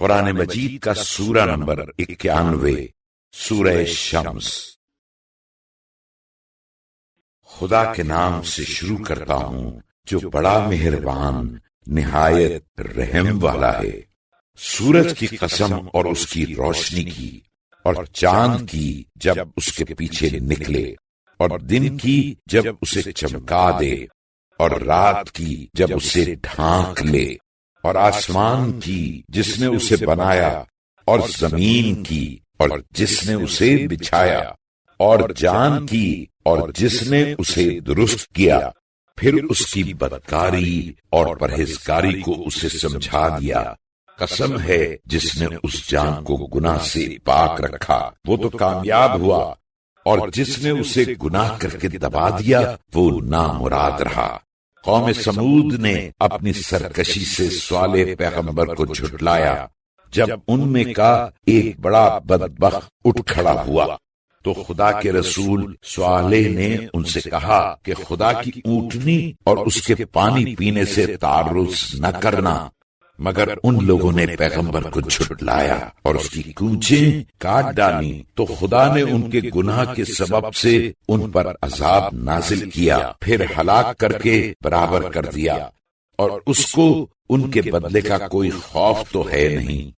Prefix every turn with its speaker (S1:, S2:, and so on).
S1: قرآن مجید کا سورہ نمبر 91، سورہ شمس۔ خدا کے نام سے شروع کرتا ہوں جو بڑا مہربان نہایت رحم والا ہے۔ سورج کی قسم اور اس کی روشنی کی، اور چاند کی جب اس کے پیچھے نکلے، اور دن کی جب اسے چمکا دے، اور رات کی جب اسے ڈھانک لے، اور آسمان کی جس نے اسے بنایا، اور زمین کی اور جس نے اسے بچھایا، اور جان کی اور جس نے اسے درست کیا، پھر اس کی بدکاری اور پرہیزگاری کو اسے سمجھا دیا۔ قسم ہے جس نے اس جان کو گناہ سے پاک رکھا، وہ تو کامیاب ہوا، اور جس نے اسے گناہ کر کے دبا دیا وہ نامراد رہا۔ قوم سمود نے اپنی سرکشی سے صالح پیغمبر کو جھٹلایا، جب ان میں کا ایک بڑا بدبخت اٹھ کھڑا ہوا تو خدا کے رسول صالح نے ان سے کہا کہ خدا کی اونٹنی اور اس کے پانی پینے سے تعرض نہ کرنا، مگر ان لوگوں نے پیغمبر کو جھٹلایا اور اس کی کونچیں کاٹ ڈالی، تو خدا نے ان کے گناہ کے سبب سے ان پر عذاب نازل کیا، پھر ہلاک کر کے برابر کر دیا، اور اس کو ان کے بدلے کا کوئی خوف تو ہے نہیں۔